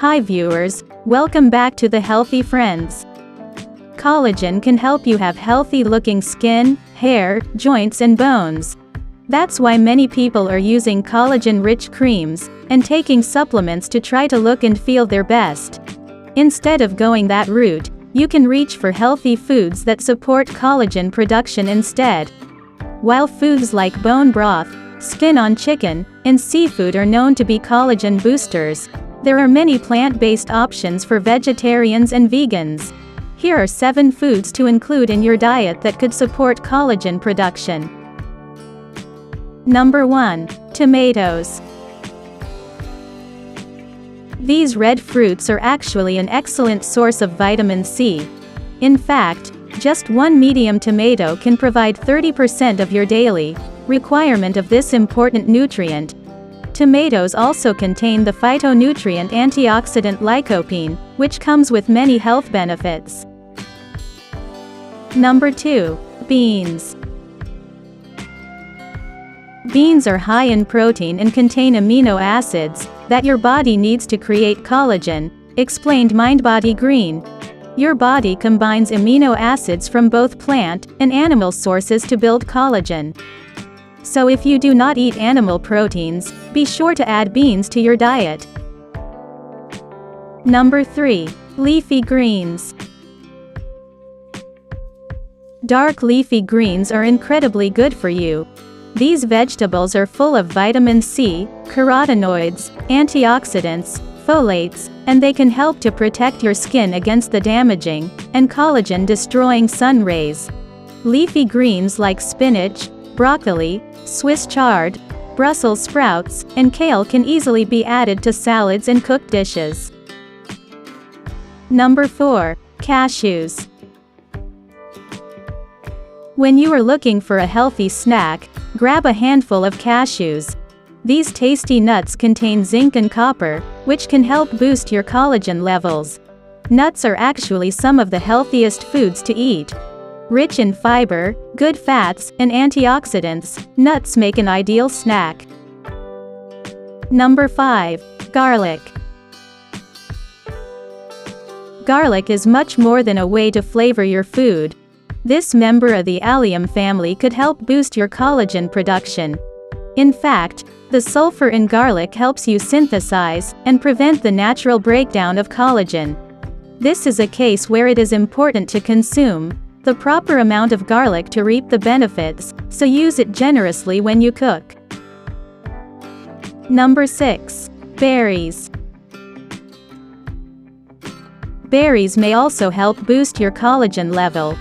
Hi viewers, welcome back to the Healthy Friends. Collagen can help you have healthy looking skin, hair, joints and bones. That's why many people are using collagen-rich creams and taking supplements to try to look and feel their best. Instead of going that route, you can reach for healthy foods that support collagen production instead. While foods like bone broth, skin-on chicken, and seafood are known to be collagen boosters, there are many plant-based options for vegetarians and vegans. Here are 7 foods to include in your diet that could support collagen production. Number 1. Tomatoes. These red fruits are actually an excellent source of vitamin C. In fact, just one medium tomato can provide 30% of your daily requirement of this important nutrient. Tomatoes also contain the phytonutrient antioxidant lycopene, which comes with many health benefits. Number 2. Beans. Beans are high in protein and contain amino acids that your body needs to create collagen, explained mindbodygreen. Your body combines amino acids from both plant and animal sources to build collagen. So if you do not eat animal proteins, be sure to add beans to your diet. Number 3. Leafy greens. Dark leafy greens are incredibly good for you. These vegetables are full of vitamin C, carotenoids, antioxidants, folates, and they can help to protect your skin against the damaging and collagen-destroying sun rays. Leafy greens like spinach, broccoli, Swiss chard, Brussels sprouts, and kale can easily be added to salads and cooked dishes. Number 4. Cashews. When you are looking for a healthy snack, grab a handful of cashews. These tasty nuts contain zinc and copper, which can help boost your collagen levels. Nuts are actually some of the healthiest foods to eat. Rich in fiber, good fats, and antioxidants, nuts make an ideal snack. Number 5. Garlic. Garlic is much more than a way to flavor your food. This member of the allium family could help boost your collagen production. In fact, the sulfur in garlic helps you synthesize and prevent the natural breakdown of collagen. This is a case where it is important to consume the proper amount of garlic to reap the benefits, so use it generously when you cook. Number 6. Berries. Berries may also help boost your collagen level.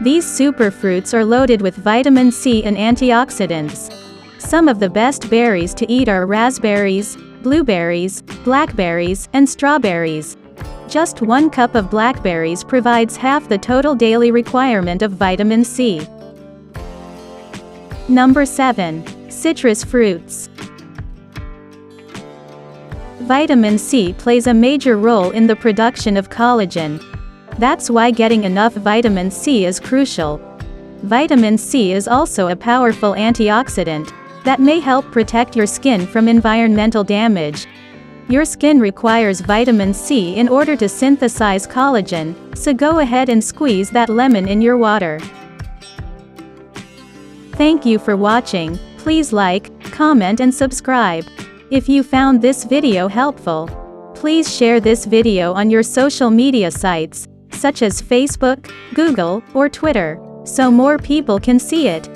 These superfruits are loaded with vitamin C and antioxidants. Some of the best berries to eat are raspberries, blueberries, blackberries, and strawberries. Just 1 cup of blackberries provides half the total daily requirement of vitamin C. Number 7. Citrus fruits. Vitamin C plays a major role in the production of collagen. That's why getting enough vitamin C is crucial. Vitamin C is also a powerful antioxidant that may help protect your skin from environmental damage. Your skin requires vitamin C in order to synthesize collagen, so go ahead and squeeze that lemon in your water. Thank you for watching. Please like, comment and subscribe. If you found this video helpful, please share this video on your social media sites, such as Facebook, Google, or Twitter, so more people can see it.